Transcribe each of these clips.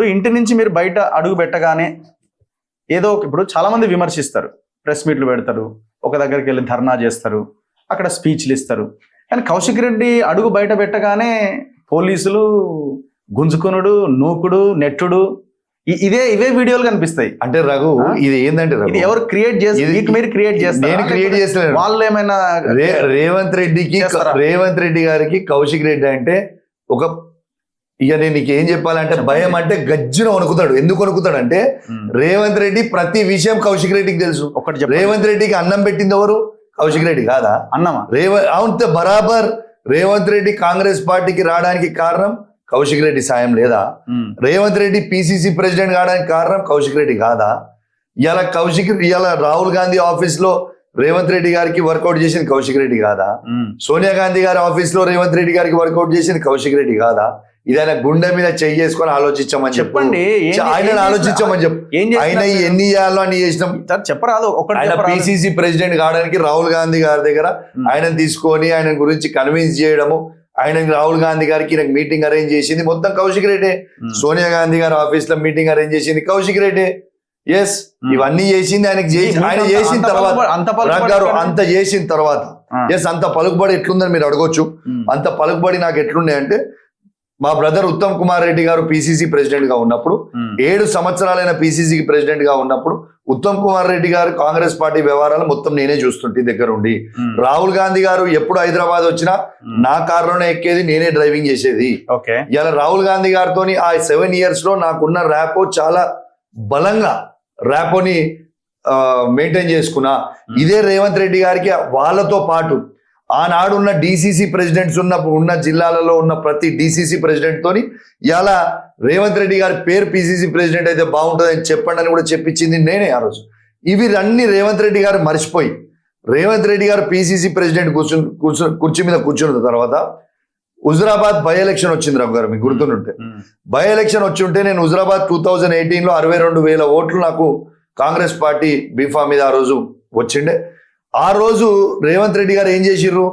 ఇప్పుడు ఇంటి నుంచి మీరు బయట అడుగు పెట్టగానే ఏదో ఇప్పుడు చాలా మంది విమర్శిస్తారు, ప్రెస్ మీట్లు పెడతారు, ఒక దగ్గరికి వెళ్ళి ధర్నా చేస్తారు, అక్కడ స్పీచ్లు ఇస్తారు. కానీ కౌశిక్ రెడ్డి అడుగు బయట పెట్టగానే పోలీసులు గుంజుకునుడు, నూకుడు, నెట్టుడు, ఇవే వీడియోలు కనిపిస్తాయి. అంటే రఘు ఇది ఏంటంటే ఇది ఎవరు క్రియేట్ చేస్తారు? మీరు క్రియేట్ చేస్తారు? నేను క్రియేట్ చేస్తాను. వాళ్ళు ఏమైనా రేవంత్ రెడ్డి గారికి కౌశిక్ రెడ్డి అంటే ఒక ఇక నేను నీకు ఏం చెప్పాలంటే భయం అంటే గజ్జున వణుకుతాడు. ఎందుకు వణుకుతాడు అంటే రేవంత్ రెడ్డి ప్రతి విషయం కౌశిక్ రెడ్డికి తెలుసు. రేవంత్ రెడ్డికి అన్నం పెట్టింది ఎవరు? కౌశిక్ రెడ్డి కాదా? అన్నమా? అవును బరాబర్. రేవంత్ రెడ్డి కాంగ్రెస్ పార్టీకి రావడానికి కారణం కౌశిక్ రెడ్డి సాయం లేదా? రేవంత్ రెడ్డి పిసిసి ప్రెసిడెంట్ కావడానికి కారణం కౌశిక్ రెడ్డి కాదా? ఇలా రాహుల్ గాంధీ ఆఫీస్ లో రేవంత్ రెడ్డి గారికి వర్కౌట్ చేసింది కౌశిక్ రెడ్డి కాదా? సోనియా గాంధీ గారి ఆఫీస్ లో రేవంత్ రెడ్డి గారికి వర్కౌట్ చేసింది కౌశిక్ రెడ్డి కాదా? ఇది ఆయన గుండె మీద చేసుకొని ఆలోచించమని చెప్పండి. ఆయన ఆలోచించమని చెప్పు. ఆయన ఎన్ని చేయాలో అని చేసినాం చెప్పరాదు. ఆయన పిసిసి ప్రెసిడెంట్ కావడానికి రాహుల్ గాంధీ గారి దగ్గర ఆయన తీసుకొని ఆయన గురించి కన్విన్స్ చేయడము, ఆయన రాహుల్ గాంధీ గారికి మీటింగ్ అరేంజ్ చేసింది మొత్తం కౌశిక్ రెడ్డి. సోనియా గాంధీ గారి ఆఫీస్ లో మీటింగ్ అరేంజ్ చేసింది కౌశిక్ రెడ్డి. ఎస్, ఇవన్నీ చేసింది ఆయన చేసిన తర్వాత అంత చేసిన తర్వాత ఎస్ అంత పలుకుబడి ఎట్లుందని మీరు అడగొచ్చు. అంత పలుకుబడి నాకు ఎట్లుండే అంటే మా బ్రదర్ ఉత్తమ్ కుమార్ రెడ్డి గారు పిసిసి ప్రెసిడెంట్ గా ఉన్నప్పుడు 7 సంవత్సరాలైన పిసిసికి ప్రెసిడెంట్ గా ఉన్నప్పుడు ఉత్తమ్ కుమార్ రెడ్డి గారు కాంగ్రెస్ పార్టీ వ్యవహారాలు మొత్తం నేనే చూస్తుంటే దగ్గర ఉండి. రాహుల్ గాంధీ గారు ఎప్పుడు హైదరాబాద్ వచ్చినా నా కారులోనే ఎక్కేది, నేనే డ్రైవింగ్ చేసేది. ఇలా రాహుల్ గాంధీ గారితో ఆ 7 years లో నాకున్న ర్యాపో చాలా బలంగా ర్యాపోని మెయింటైన్ చేసుకున్నా. ఇదే రేవంత్ రెడ్డి గారికి వాళ్ళతో పాటు ఆనాడు ఉన్న డిసిసి ప్రెసిడెంట్స్ ఉన్న జిల్లాలలో ఉన్న ప్రతి డిసిసి ప్రెసిడెంట్ తోని ఇలా రేవంత్ రెడ్డి గారి పేరు పిసిసి ప్రెసిడెంట్ అయితే బాగుంటుందని చెప్పండి అని కూడా చెప్పించింది నేనే ఆ రోజు. ఇవి అన్ని రేవంత్ రెడ్డి గారు మర్చిపోయి రేవంత్ రెడ్డి గారు పిసిసి ప్రెసిడెంట్ కుర్చీ మీద కూర్చున్న తర్వాత హుజురాబాద్ బై ఎలక్షన్ వచ్చింది రఘు గారు, మీకు గుర్తుంటే. బై ఎలక్షన్ వచ్చి ఉంటే నేను హుజురాబాద్ 2018లో 62,000 ఓట్లు నాకు కాంగ్రెస్ పార్టీ బీఫా మీద ఆ రోజు వచ్చిండే. ఆ రోజు రేవంత్ రెడ్డి గారు ఏం చేసిర్రు?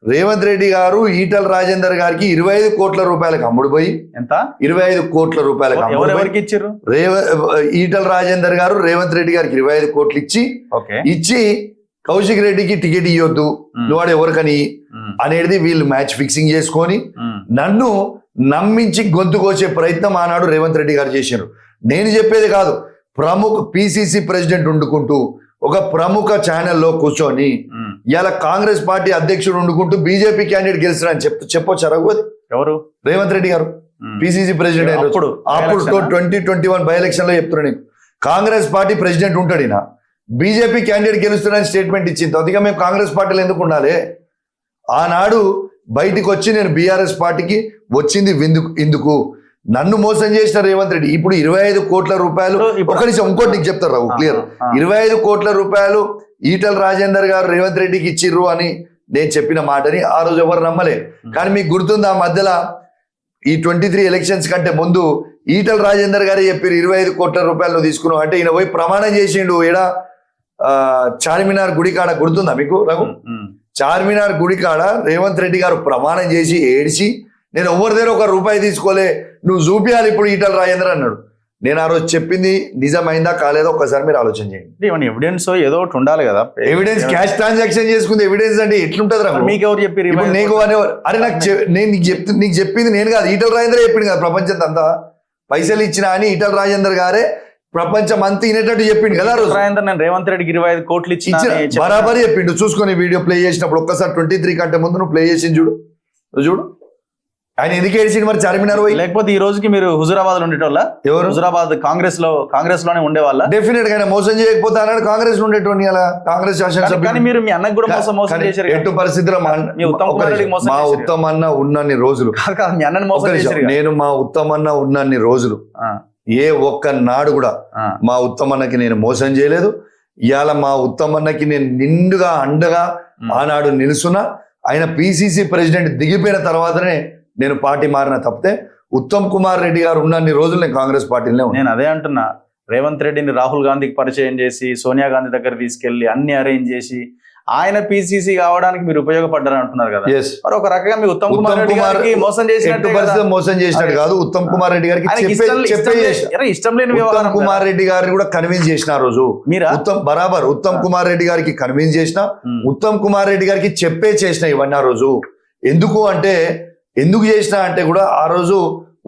రేవంత్ రెడ్డి గారు ఈటల రాజేందర్ గారికి 25 కోట్ల రూపాయలకు అమ్ముడుపోయి, ఎంత 25 కోట్ల రూపాయలకు ఇచ్చారు? ఈటల రాజేందర్ గారు రేవంత్ రెడ్డి గారికి 25 కోట్లు ఇచ్చి కౌశిక్ రెడ్డికి టికెట్ ఇవ్వద్దు, నువ్వాడు ఎవరికని అనేది వీళ్ళు మ్యాచ్ ఫిక్సింగ్ చేసుకొని నన్ను నమ్మించి గొంతు కోసే ప్రయత్నం ఆనాడు రేవంత్ రెడ్డి గారు చేశారు. నేను చెప్పేది కాదు, ప్రముఖ పిసిసి ప్రెసిడెంట్ ఉండుకుంటూ ఒక ప్రముఖ ఛానల్లో కూర్చొని ఇలా కాంగ్రెస్ పార్టీ అధ్యక్షుడు ఉండుకుంటూ బీజేపీ క్యాండిడేట్ గెలిచారని చెప్పొచ్చారు. ఎవరు? రేవంత్ రెడ్డి గారు పిసిసి ప్రెసిడెంట్ అప్పుడు 2021 బై ఎలక్షన్ లో చెప్తున్నాను. కాంగ్రెస్ పార్టీ ప్రెసిడెంట్ ఉంటాడు, ఈయన బీజేపీ క్యాండిడేట్ గెలుస్తున్నాడని స్టేట్మెంట్ ఇచ్చింది. అందుకే మేము కాంగ్రెస్ పార్టీలో ఎందుకు ఉండాలి? ఆనాడు బయటికి వచ్చి నేను బీఆర్ఎస్ పార్టీకి వచ్చింది ఇందుకు నన్ను మోసం చేసిన రేవంత్ రెడ్డి ఇప్పుడు 25 కోట్ల రూపాయలు ఇంకోటి నీకు చెప్తారు రావు క్లియర్. 25 కోట్ల రూపాయలు ఈటల రాజేందర్ గారు రేవంత్ రెడ్డికి ఇచ్చిర్రు అని నేను చెప్పిన మాటని ఆ రోజు ఎవరు నమ్మలే. కానీ మీకు గుర్తుంది, ఆ మధ్యలో ఈ 23 ఎలక్షన్స్ కంటే ముందు ఈటల రాజేందర్ గారే చెప్పారు 25 కోట్ల రూపాయలు నువ్వు తీసుకున్నావు అంటే. ఈయన పోయి ప్రమాణం చేసిండు ఏడా చార్మినార్ గుడి కాడ, గుర్తుందా మీకు రఘు? చార్మినార్ గుడి కాడ రేవంత్ రెడ్డి గారు ప్రమాణం చేసి ఏడిచి నేను ఎవరి దగ్గర 1 రూపాయి తీసుకోలే, నువ్వు చూపియాలి ఇప్పుడు ఈటల రాజేందర్ అన్నాడు. నేను ఆ రోజు చెప్పింది నిజమైందా కాలేదో ఒక్కసారి మీరు ఆలోచన చేయండి. ఎవిడెన్స్ ఏదో ఒకటి ఉండాలి కదా. ఎవిడెన్స్ క్యాష్ ట్రాన్సాక్షన్ చేసుకుంది ఎవిడెన్స్ అంటే ఎట్లుంటది రా? మీకు ఎవరు చెప్పారు? ఇప్పుడు నీకు అరే నేను నీకు చెప్పింది నేను కాదు, ఈటల రాజేందర్ చెప్పింది కదా. ప్రపంచం అంతా పైసలు ఇచ్చినా అని ఈటల రాజేందర్ గారే ప్రపంచం అంతా వినేటట్టు చెప్పిండు కదా. నేను రేవంత్ రెడ్డికి 25 కోట్లు ఇచ్చి బరాబరి చెప్పిండు. చూసుకొని వీడియో ప్లే చేసినప్పుడు ఒక్కసారి 23 కంటే ముందు నువ్వు ప్లే చేసింది చూడు. ఆయన ఎందుకు ఏడిచింది మరి చార్మినార్ పోయి? లేకపోతే ఈ రోజుకి మీరు హుజురాబాద్ లో ఉండేటోళ్ళ? ఎవరు? హుజురాబాద్ కాంగ్రెస్ లోనే ఉండేవాళ్ళ? డెఫినెట్ గా మోసం చేయకపోతే అన్నాడు కాంగ్రెస్ లో ఉండేటోని. అలా కాంగ్రెస్ శాసనసభ్యులు మీరు మీ అన్నకు కూడా మోసం చేశారు. ఎటు పరిస్థితుల్లో మా ఉత్తమ్ అన్న ఉన్నన్ని రోజులు నేను మా ఉత్తమ్ అన్న ఉన్నన్ని రోజులు ఏ ఒక్క నాడు కూడా మా ఉత్తమ్ అన్నకి నేను మోసం చేయలేదు. ఇవాళ మా ఉత్తమ్ అన్నకి నేను నిండుగా అండగా ఆనాడు నిలుసున్నా. ఆయన పిసిసి ప్రెసిడెంట్ దిగిపోయిన తర్వాతనే నేను పార్టీ మారిన తప్పితే ఉత్తమ్ కుమార్ రెడ్డి గారు ఉన్నన్ని రోజులు నేను కాంగ్రెస్ పార్టీలోనే ఉన్నాను. నేను అదే అంటున్నా, రేవంత్ రెడ్డిని రాహుల్ గాంధీకి పరిచయం చేసి సోనియా గాంధీ దగ్గర తీసుకెళ్లి అన్ని అరేంజ్ చేసి ఆయన పిసిసి కావడానికి మీరు ఉపయోగపడ్డారు అంటున్నారు కదా. ఎస్, మరి ఒక రకంగా మీ ఉత్తమ్ కుమార్ ఉత్తమ్ రెడ్డి కుమార్ గారికి మోసం చేసినట్టే కదా. మోసం చేసినట్టు కాదు, ఉత్తమ్ కుమార్ రెడ్డి గారికి ఆయనకి చెప్పే చేసిన. ఇష్టం లేని ఉత్తమ్ వ్యవహారం కుమార్ రెడ్డి గారిని కూడా కన్విన్స్ చేసిన ఆ రోజు. మీరా? ఉత్తమ్ కుమార్ రెడ్డి గారికి కన్విన్స్ చేసిన, ఉత్తమ్ కుమార్ రెడ్డి గారికి చెప్పే చేసిన ఇవన్నీ ఆ రోజు. ఎందుకు చేసిన అంటే కూడా ఆ రోజు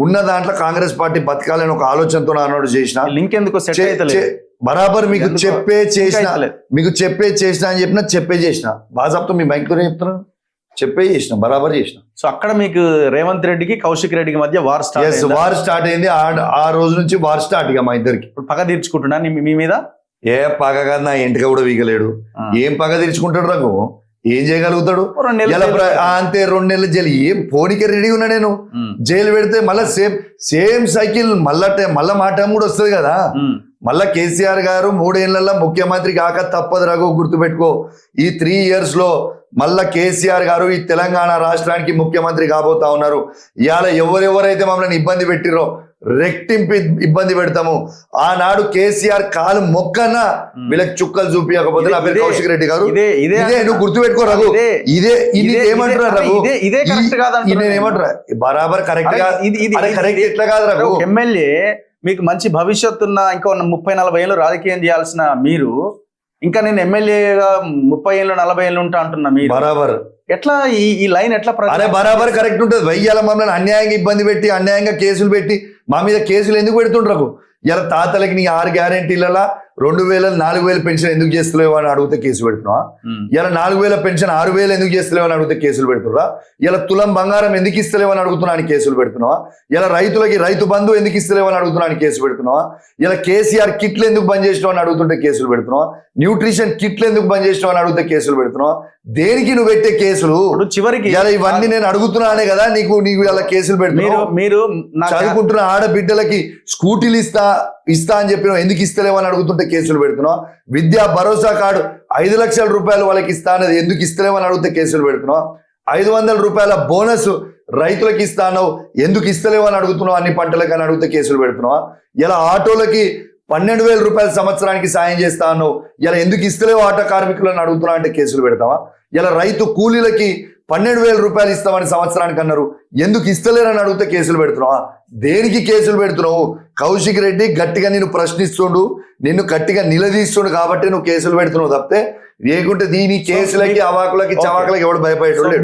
ఉన్న దాంట్లో కాంగ్రెస్ పార్టీ బతకాలని ఒక ఆలోచనతో అన్నాడు చేసిన. లింక్ ఎందుకు సెట్ అయితే బరాబర్ మీకు చెప్పే చేసిన అని చెప్పిన చెప్పే చేసిన. బాజాబ్తో మీ మైక్ తోనే చెప్తున్నాను, చెప్పే చేసిన, బరాబర్ చేసిన. సో అక్కడ మీకు రేవంత్ రెడ్డికి కౌశిక్ రెడ్డికి మధ్య వార్ స్టార్ట్ అయింది. ఆ రోజు నుంచి వార్ స్టార్ట్ ఇక మా ఇద్దరికి. పగ తీర్చుకుంటున్నా మీ మీద. ఏ పగ కాదు, నా ఇంటికి కూడా వీగలేడు. ఏం పగ తీర్చుకుంటాడు రఘు? ఏం చేయగలుగుతాడు? అంతే, 2 నెలలు జైలు. ఏం పోనీకే రెడీ ఉన్నా నేను. జైలు పెడితే మళ్ళా సేమ్ సైకిల్ మళ్ళా మాట కూడా వస్తుంది కదా. మళ్ళా కేసీఆర్ గారు 3 ఏళ్లలో ముఖ్యమంత్రి కాక తప్పదు రఘు, గుర్తుపెట్టుకో. ఈ 3 years లో మళ్ళా కేసీఆర్ గారు ఈ తెలంగాణ రాష్ట్రానికి ముఖ్యమంత్రి కాబోతా ఉన్నారు. ఇవాళ ఎవరెవరైతే మమ్మల్ని ఇబ్బంది పెట్టిరో రెట్టింపు ఇబ్బంది పెడతాము. ఆనాడు కేసీఆర్ కాలు మొక్కన్నా వీళ్ళకి చుక్కలు చూపించకపోతే నా పేరు కౌశిక్ రెడ్డి గారు. ఇదే నువ్వు గుర్తుపెట్టుకో రఘు. ఇదే ఏమంటారా రఘు? నేనేమంటారా బరాబర్ కరెక్ట్ కరెక్ట్ ఎట్లా కాదు రఘు? ఎమ్మెల్యే మీకు మంచి భవిష్యత్తు ఉన్న ఇంకా 30-40 ఏళ్ళు రాజకీయం చేయాల్సిన మీరు, ఇంకా నేను ఎమ్మెల్యేగా 30 ఏళ్ళు 40 ఏళ్ళు ఉంటా అంటున్నా మీరు. బరాబర్ ఎట్లా ఈ లైన్ ఎట్లా? అరే బరాబర్ కరెక్ట్ ఉంటుంది. వెయ్యాల మమ్మల్ని అన్యాయంగా ఇబ్బంది పెట్టి, అన్యాయంగా కేసులు పెట్టి, మా మీద కేసులు ఎందుకు పెడుతుండ్రకు? ఇలా తాతలకి నీ 6 గ్యారెంటీలలో 2,000 4,000 పెన్షన్ ఎందుకు చేస్తలేవు అని అడిగితే కేసు పెడుతున్నావా? ఇలా 4,000 పెన్షన్ 6,000 ఎందుకు చేస్తలేవు అని అడిగితే కేసులు పెడుతున్నా? ఇలా తులం బంగారం ఎందుకు ఇస్తలేవు అని అడుగుతున్నా అని కేసులు పెడుతున్నావా? ఇలా రైతులకి రైతు బంధు ఎందుకు ఇస్తలేవు అని అడుగుతున్నా అని కేసు పెడుతున్నావా? ఇలా కేసీఆర్ కిట్లు ఎందుకు బంద్ చేసినావు అని అడుగుతుంటే కేసులు పెడుతున్నావా? న్యూట్రిషన్ కిట్లు ఎందుకు బంద్ చేసినావు అని అడిగితే కేసులు పెడుతున్నావా? దేనికి నువ్వు పెట్టే కేసులు? చివరికి ఇలా ఇవన్నీ నేను అడుగుతున్నానే కదా నీకు ఇలా కేసులు పెడుతున్నావు. మీరు చదువుకుంటున్న ఆడబిడ్డలకి స్కూటీలు ఇస్తా అని చెప్పిన ఎందుకు ఇస్తలేవని అడుగుతుంటే కేసులు పెడుతున్నావు. విద్యా భరోసా కార్డు 5 లక్షల రూపాయలు వాళ్ళకి ఇస్తా అనేది ఎందుకు ఇస్తలేవని అడిగితే కేసులు పెడుతున్నావు. 500 రూపాయల బోనస్ రైతులకు ఇస్తాను ఎందుకు ఇస్తలేవని అడుగుతున్నావు. అన్ని పంటలకు అని అడిగితే కేసులు పెడుతున్నావా? ఇలా ఆటోలకి 12,000 రూపాయల సంవత్సరానికి సాయం చేస్తాను ఇలా ఎందుకు ఇస్తలేవు ఆటో కార్మికులను అడుగుతున్నా అంటే కేసులు పెడతావా? ఇలా రైతు కూలీలకి 12,000 రూపాయలు ఇస్తామని సంవత్సరానికి అన్నారు, ఎందుకు ఇస్తలేరని అడిగితే కేసులు పెడుతున్నావా? దేనికి కేసులు పెడుతున్నావు? కౌశిక్ రెడ్డి గట్టిగా నిన్ను ప్రశ్నిస్తుండు, నిన్ను గట్టిగా నిలదీస్తుండు కాబట్టి నువ్వు కేసులు పెడుతున్నావు తప్పితే లేకుంటే దీని కేసులకి అవాకులకి చవాకులకి ఎవడు భయపడేటోళ్ళు లేడు.